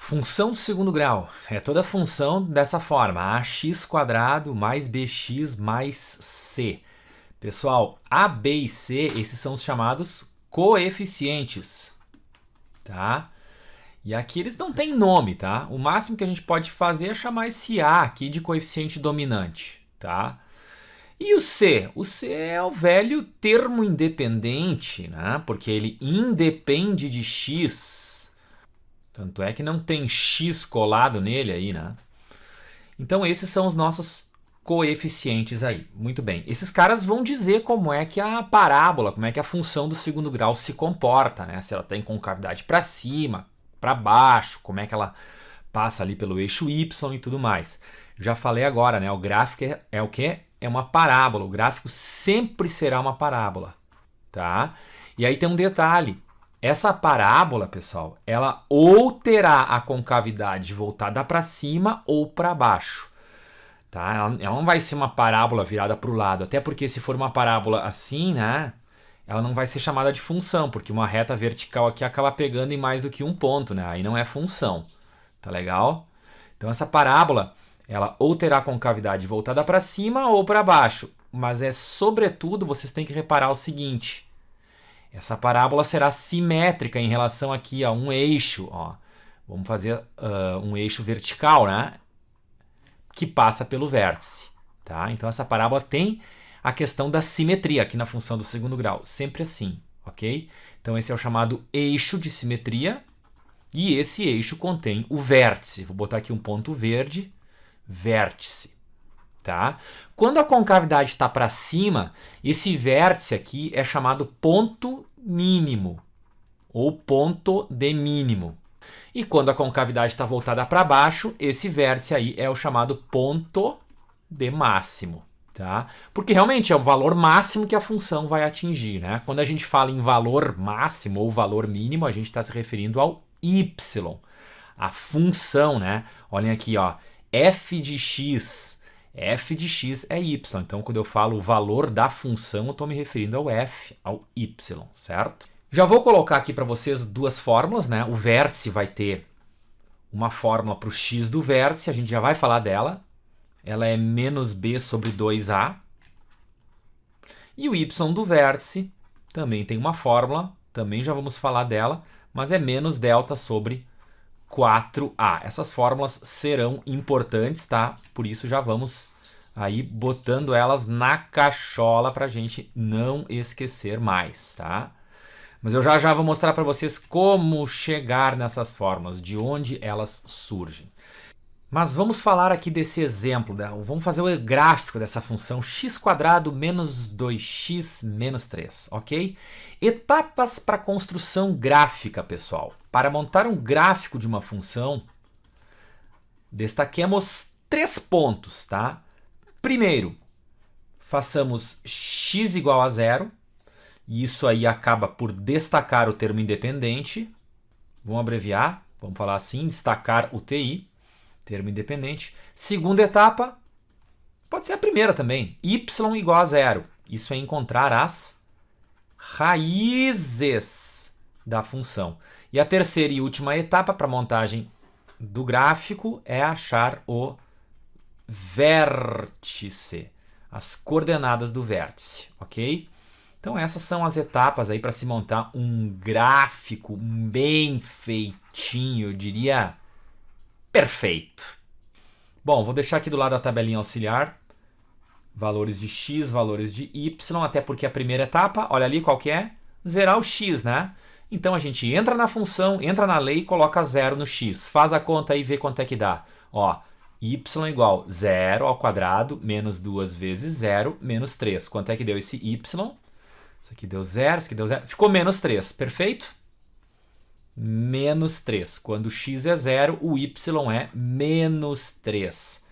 Função do segundo grau é toda função dessa forma, ax² mais bx mais c. Pessoal, a, b e c, esses são os chamados coeficientes, tá? E aqui eles não têm nome, tá? O máximo que a gente pode fazer é chamar esse a aqui de coeficiente dominante, tá? E o c? O c é o velho termo independente, né? Porque ele independe de x. Tanto é que não tem x colado nele aí, né? Então esses são os nossos coeficientes aí. Muito bem. Esses caras vão dizer como é que a parábola, como é que a função do segundo grau se comporta, né? Se ela tem concavidade para cima, para baixo, como é que ela passa ali pelo eixo y e tudo mais. Já falei agora, né? O gráfico é o quê? É uma parábola. O gráfico sempre será uma parábola, tá? E aí tem um detalhe. Essa parábola, pessoal, ela ou terá a concavidade voltada para cima ou para baixo. Tá? Ela não vai ser uma parábola virada para o lado, até porque se for uma parábola assim, né, ela não vai ser chamada de função, porque uma reta vertical aqui acaba pegando em mais do que um ponto, né? Aí não é função. Tá legal? Então essa parábola, ela ou terá a concavidade voltada para cima ou para baixo, mas sobretudo vocês têm que reparar o seguinte: essa parábola será simétrica em relação aqui a um eixo. Ó. Vamos fazer um eixo vertical, né? Que passa pelo vértice. Tá? Então essa parábola tem a questão da simetria aqui na função do segundo grau. Sempre assim, ok? Então esse é o chamado eixo de simetria. E esse eixo contém o vértice. Vou botar aqui um ponto verde. Vértice. Tá? Quando a concavidade está para cima, esse vértice aqui é chamado ponto mínimo ou ponto de mínimo. E quando a concavidade está voltada para baixo, esse vértice aí é o chamado ponto de máximo. Tá? Porque realmente é o valor máximo que a função vai atingir. Né? Quando a gente fala em valor máximo ou valor mínimo, a gente está se referindo ao y, a função. Né? Olhem aqui, ó, f de x. F de x é y. Então, quando eu falo o valor da função, eu estou me referindo ao f, ao y, certo? Já vou colocar aqui para vocês duas fórmulas, né? O vértice vai ter uma fórmula para o x do vértice, a gente já vai falar dela. Ela é menos b sobre 2a. E o y do vértice também tem uma fórmula, também já vamos falar dela, mas é menos delta sobre 4a. Essas fórmulas serão importantes, tá? Por isso já vamos aí botando elas na cachola para a gente não esquecer mais, tá? Mas eu já vou mostrar para vocês como chegar nessas fórmulas, de onde elas surgem. Mas vamos falar aqui desse exemplo, vamos fazer o gráfico dessa função x² menos 2x menos 3, ok? Etapas para construção gráfica, pessoal. Para montar um gráfico de uma função, destaquemos 3 pontos, tá? Primeiro, façamos x igual a 0, e isso aí acaba por destacar o termo independente. Vamos abreviar, vamos falar assim, destacar o TI. Termo independente. Segunda etapa, pode ser a primeira também. Y igual a 0. Isso é encontrar as raízes da função. E a terceira e última etapa para a montagem do gráfico é achar o vértice. As coordenadas do vértice, ok? Então essas são as etapas aí para se montar um gráfico bem feitinho, eu diria perfeito. Bom, vou deixar aqui do lado a tabelinha auxiliar. Valores de x, valores de y, até porque a primeira etapa, olha ali qual que é? Zerar o x, né? Então a gente entra na função, entra na lei e coloca 0 no x. Faz a conta aí e vê quanto é que dá. Ó, y igual 0 ao quadrado menos 2 vezes 0 menos 3. Quanto é que deu esse y? Isso aqui deu 0, isso aqui deu 0. Ficou menos 3, perfeito? Menos 3. Quando x é 0, o y é menos 3.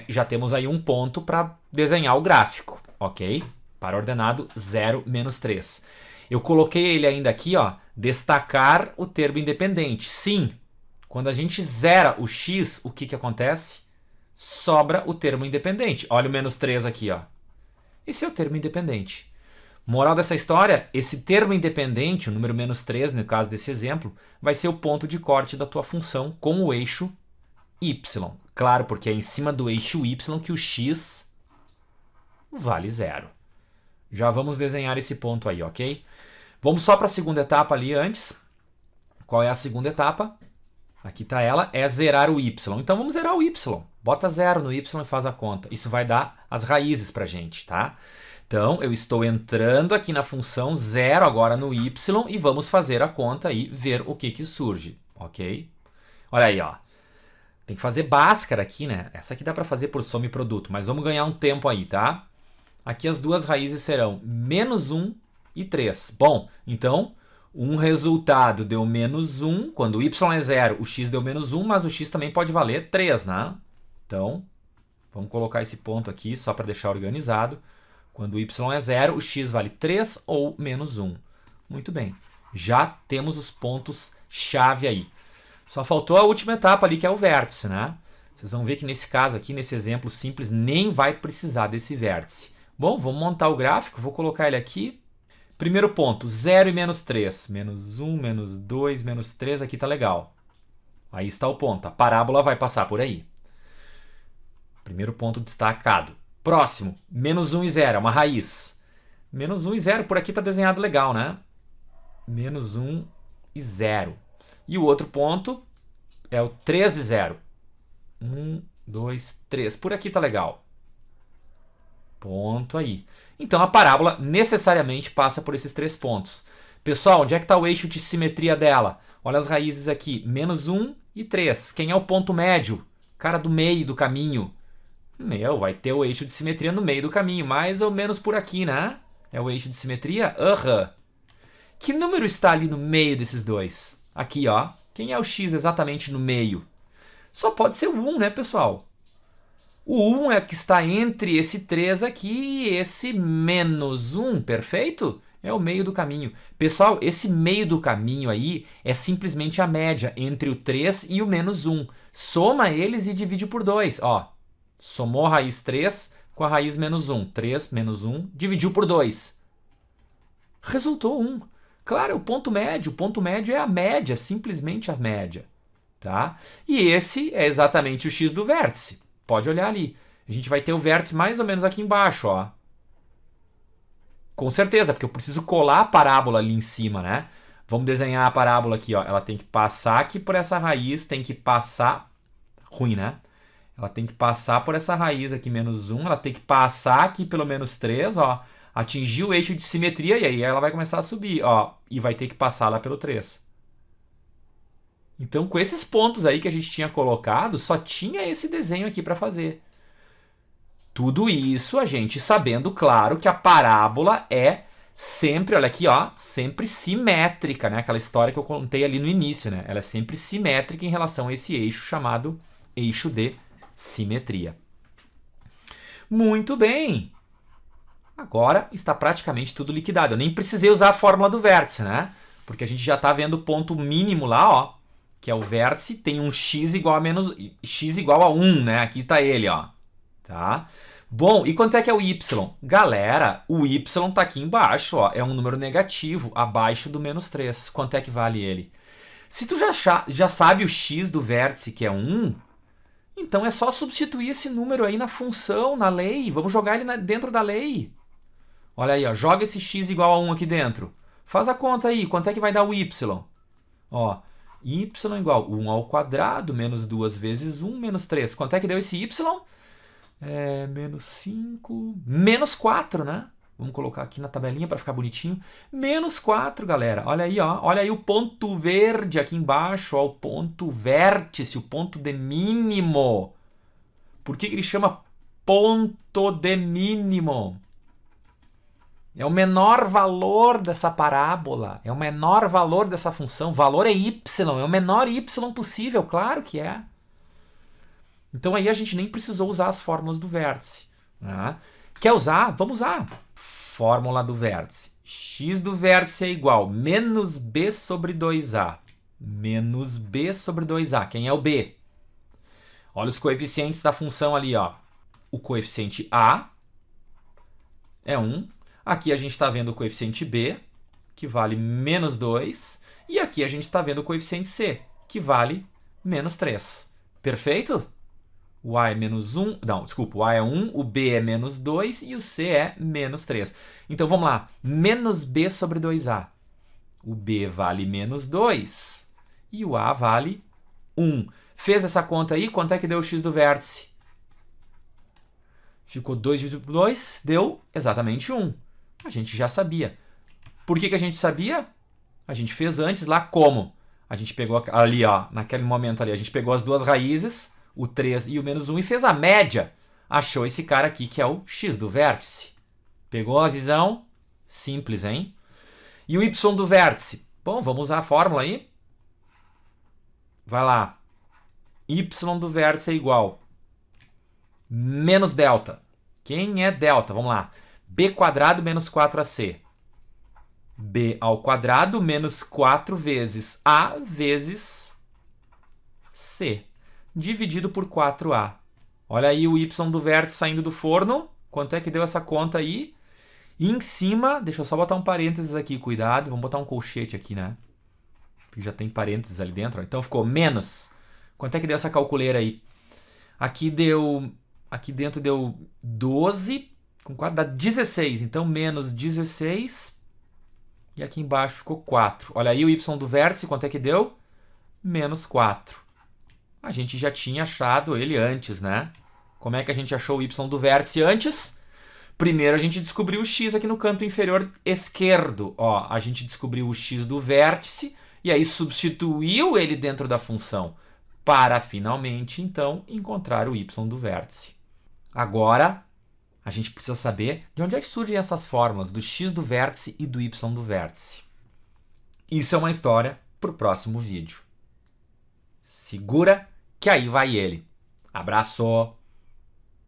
Já temos aí um ponto para desenhar o gráfico, ok? Para ordenado 0, menos 3. Eu coloquei ele ainda aqui, ó, destacar o termo independente. Sim, quando a gente zera o x, o que acontece? Sobra o termo independente. Olha o menos 3 aqui, ó. Esse é o termo independente. Moral dessa história, esse termo independente, o número menos 3, no caso desse exemplo, vai ser o ponto de corte da tua função com o eixo y. Claro, porque é em cima do eixo y que o x vale 0. Já vamos desenhar esse ponto aí, ok? Vamos só para a segunda etapa ali antes. Qual é a segunda etapa? Aqui está ela, é zerar o y. Então vamos zerar o y. Bota 0 no y e faz a conta. Isso vai dar as raízes para a gente, tá? Então, eu estou entrando aqui na função 0 agora no y e vamos fazer a conta e ver o que surge, ok? Olha aí, ó. Tem que fazer Bhaskara aqui, né? Essa aqui dá para fazer por soma e produto, mas vamos ganhar um tempo aí, tá? Aqui as duas raízes serão menos 1 e 3. Bom, então, um resultado deu menos 1. Quando o y é 0, o x deu menos 1, mas o x também pode valer 3, né? Então, vamos colocar esse ponto aqui só para deixar organizado. Quando o y é 0, o x vale 3 ou menos 1. Muito bem. Já temos os pontos-chave aí. Só faltou a última etapa ali, que é o vértice, né? Vocês vão ver que nesse caso aqui, nesse exemplo simples, nem vai precisar desse vértice. Bom, vamos montar o gráfico. Vou colocar ele aqui. Primeiro ponto, 0 e menos 3. Menos 1, menos 2, menos 3. Aqui tá legal. Aí está o ponto. A parábola vai passar por aí. Primeiro ponto destacado. Próximo, menos 1 e 0, é uma raiz. Menos 1 e 0, por aqui está desenhado legal, né? Menos 1 e 0. E o outro ponto é o 3 e 0. 1, 2, 3. Por aqui está legal. Ponto aí. Então a parábola necessariamente passa por esses 3 pontos. Pessoal, onde é que está o eixo de simetria dela? Olha as raízes aqui. Menos 1 e 3. Quem é o ponto médio? Cara do meio do caminho. Vai ter o eixo de simetria no meio do caminho, mais ou menos por aqui, né? É o eixo de simetria? Que número está ali no meio desses dois? Aqui, ó. Quem é o x exatamente no meio? Só pode ser o 1, né, pessoal? O 1 é que está entre esse 3 aqui e esse menos 1, perfeito? É o meio do caminho. Pessoal, esse meio do caminho aí é simplesmente a média entre o 3 e o menos 1. Soma eles e divide por 2, ó. Somou a raiz 3 com a raiz menos 1. 3 menos 1, dividiu por 2. Resultou 1. Claro, é o ponto médio. O ponto médio é a média, simplesmente a média. Tá? E esse é exatamente o x do vértice. Pode olhar ali. A gente vai ter o vértice mais ou menos aqui embaixo, ó. Com certeza, porque eu preciso colar a parábola ali em cima, né? Vamos desenhar a parábola aqui, ó. Ela tem que passar aqui por essa raiz, tem que passar... Ruim, né? Ela tem que passar por essa raiz aqui, menos 1. Ela tem que passar aqui pelo menos 3, ó. Atingir o eixo de simetria e aí ela vai começar a subir, ó. E vai ter que passar lá pelo 3. Então, com esses pontos aí que a gente tinha colocado, só tinha esse desenho aqui para fazer. Tudo isso a gente sabendo, claro, que a parábola é sempre, olha aqui, ó, sempre simétrica, né? Aquela história que eu contei ali no início, né? Ela é sempre simétrica em relação a esse eixo chamado eixo de simetria. Muito bem. Agora está praticamente tudo liquidado. Eu nem precisei usar a fórmula do vértice, né? Porque a gente já está vendo o ponto mínimo lá, ó, que é o vértice, tem um x igual a 1, né? Aqui está ele, ó. Tá? Bom, e quanto é que é o y? Galera, o y está aqui embaixo, ó, é um número negativo, abaixo do menos 3. Quanto é que vale ele? Se tu já sabe o x do vértice, que é 1, então é só substituir esse número aí na função, na lei. Vamos jogar ele dentro da lei. Olha aí, ó, joga esse x igual a 1 aqui dentro. Faz a conta aí, quanto é que vai dar o y? Ó, y igual 1 ao quadrado, menos 2 vezes 1, menos 3. Quanto é que deu esse y? Menos 5, menos 4, né? Vamos colocar aqui na tabelinha para ficar bonitinho. Menos 4, galera. Olha aí, ó. Olha aí o ponto verde aqui embaixo, ó, o ponto vértice, o ponto de mínimo. Por que ele chama ponto de mínimo? É o menor valor dessa parábola, é o menor valor dessa função. O valor é y, é o menor y possível, claro que é. Então aí a gente nem precisou usar as fórmulas do vértice, né? Quer usar? Vamos usar. Fórmula do vértice. X do vértice é igual a menos b sobre 2a. Menos b sobre 2a. Quem é o b? Olha os coeficientes da função ali, ó. O coeficiente a é 1. Aqui a gente está vendo o coeficiente b, que vale menos 2. E aqui a gente está vendo o coeficiente c, que vale menos 3. Perfeito? O a é menos 1, não, desculpa, o a é 1, o b é menos 2 e o c é menos 3. Então vamos lá, menos b sobre 2a. O b vale menos 2 e o a vale 1. Fez essa conta aí, quanto é que deu o x do vértice? Ficou 2 dividido por 2, deu exatamente 1. A gente já sabia. Por que a gente sabia? A gente fez antes lá como? A gente pegou ali, ó, naquele momento ali, a gente pegou as duas raízes, o 3 e o menos 1, e fez a média. Achou esse cara aqui, que é o x do vértice. Pegou a visão? Simples, hein? E o y do vértice? Bom, vamos usar a fórmula aí. Vai lá. Y do vértice é igual menos delta. Quem é delta? Vamos lá. B quadrado menos 4ac. B ao quadrado menos 4 vezes A vezes C. Dividido por 4A. Olha aí o Y do vértice saindo do forno. Quanto é que deu essa conta aí? E em cima, deixa eu só botar um parênteses aqui, cuidado. Vamos botar um colchete aqui, né? Porque já tem parênteses ali dentro. Então ficou menos. Quanto é que deu essa calculeira aí? Aqui dentro deu 12, com 4 dá 16. Então menos 16. E aqui embaixo ficou 4. Olha aí o y do vértice, quanto é que deu? Menos 4. A gente já tinha achado ele antes, né? Como é que a gente achou o y do vértice antes? Primeiro a gente descobriu o x aqui no canto inferior esquerdo. Ó, a gente descobriu o x do vértice e aí substituiu ele dentro da função para finalmente, então, encontrar o y do vértice. Agora, a gente precisa saber de onde é que surgem essas fórmulas do x do vértice e do y do vértice. Isso é uma história para o próximo vídeo. Segura que aí vai ele. Abraço!